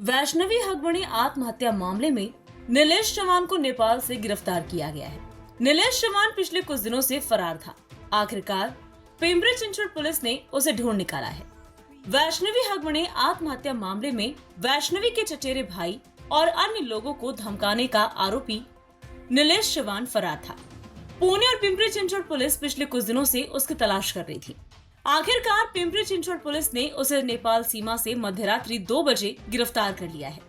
वैष्णवी हगवणे आत्महत्या मामले में नीलेश चौहान को नेपाल से गिरफ्तार किया गया है। नीलेश चौहान पिछले कुछ दिनों से फरार था। आखिरकार पिंपरी चिंचवड पुलिस ने उसे ढूंढ निकाला है। वैष्णवी हगवणे आत्महत्या मामले में वैष्णवी के चचेरे भाई और अन्य लोगों को धमकाने का आरोपी नीलेश चौहान फरार था। पुणे और पिंपरी चिंचवड पुलिस पिछले कुछ दिनों से उसकी तलाश कर रही थी। आखिरकार पिंपरी चिंचवड पुलिस ने उसे नेपाल सीमा से मध्यरात्रि 2 बजे गिरफ्तार कर लिया है।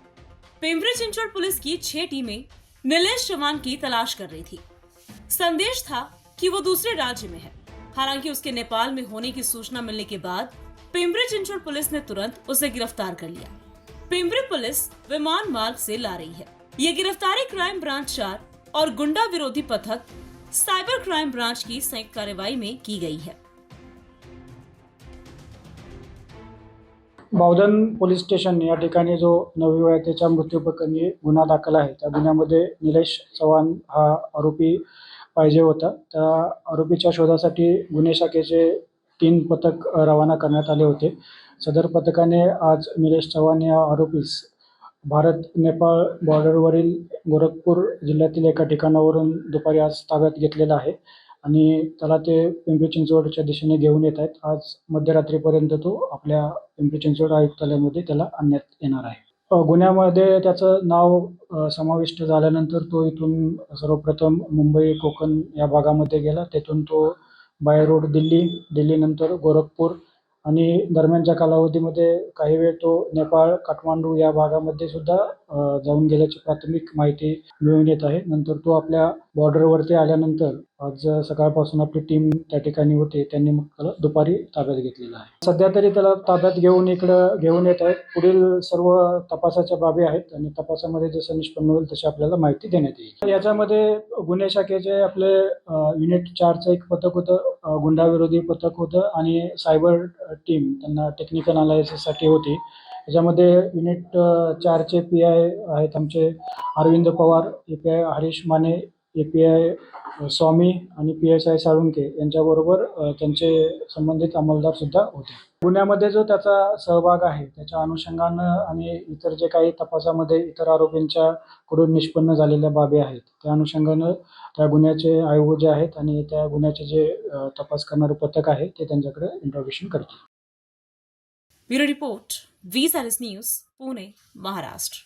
पिंपरी चिंचवड पुलिस की 6 टीमें नीलेश चौहान की तलाश कर रही थी। संदेश था कि वो दूसरे राज्य में है। हालांकि उसके नेपाल में होने की सूचना मिलने के बाद पिंपरी चिंचवड पुलिस ने तुरंत उसे गिरफ्तार कर लिया। पिंपरी पुलिस विमान मार्ग से ला रही है। ये गिरफ्तारी क्राइम ब्रांच 4 और गुंडा विरोधी पथक साइबर क्राइम ब्रांच की संयुक्त कार्यवाही में की गई है। बावधन पोलीस स्टेशन या ठिकाणी जो नवविवाहितेच्या मृत्यू प्रकरणी गुन्हा दाखल आहे त्या गुन्ह्यामध्ये निलेश चव्हाण हा आरोपी पाहिजे होता। त्या आरोपीच्या शोधासाठी गुन्हे शाखेचे 3 पथक रवाना करण्यात आले होते। सदर पथकाने आज निलेश चव्हाण या आरोपीस भारत नेपाळ बॉर्डरवरील गोरखपूर जिल्ह्यातील एका ठिकाणावरून दुपारी आज ताब्यात घेतलेला आहे आणि त्याला ते पिंपरी चिंचवडच्या दिशेने घेऊन येत आहेत। आज मध्यरात्रीपर्यंत तो आपल्या पिंपरी चिंचवड आयुक्तालयामध्ये त्याला आणण्यात येणार आहे। गुन्ह्यामध्ये त्याचं नाव समाविष्ट झाल्यानंतर तो इथून सर्वप्रथम मुंबई कोकण या भागामध्ये गेला। तेथून तो बाय रोड दिल्लीनंतर गोरखपूर आणि दरम्यानच्या कालावधीमध्ये काही वेळ तो नेपाळ काठमांडू या भागामध्ये सुद्धा जाऊन गेल्याची प्राथमिक माहिती मिळून येत आहे। नंतर तो आपल्या बॉर्डरवरती आल्यानंतर आज सकाळपासून आपली टीम त्या ठिकाणी होती। त्यांनी मग त्याला दुपारी ताब्यात घेतलेलं आहे। सध्या तरी त्याला ताब्यात घेऊन इकडं घेऊन येत आहेत। पुढील सर्व तपासाच्या बाबी आहेत आणि तपासामध्ये जसं निष्पन्न होईल तशी आपल्याला माहिती देण्यात येईल। याच्यामध्ये गुन्हे शाखेचे आपले युनिट 4चं एक पथक होतं, गुंडा विरोधी पथक होतं आणि सायबर टीम त्यांना टेक्निकल अनालिसिससाठी होती। याच्यामध्ये युनिट 4चे पी.आय. आहेत आमचे अरविंद पवार, ए.पी.आय. हरीश माने, ए.पी.आय. स्वामी आणि पी.एस.आय. साळुंके यांच्याबरोबर त्यांचे संबंधित अंमलदार सुद्धा होते। गुन्ह्यामध्ये जो त्याचा सहभाग आहे त्याच्या अनुषंगानं आणि इतर जे काही तपासामध्ये इतर आरोपींच्या कडून निष्पन्न झालेल्या बाबी आहेत त्या अनुषंगानं त्या गुन्ह्याचे आयोग जे आहेत आणि त्या गुन्ह्याचे जे तपास करणारे पथक आहे ते त्यांच्याकडे इंट्रोगेशन करतील। Bureau report, V-SARIS news, Pune, Maharashtra.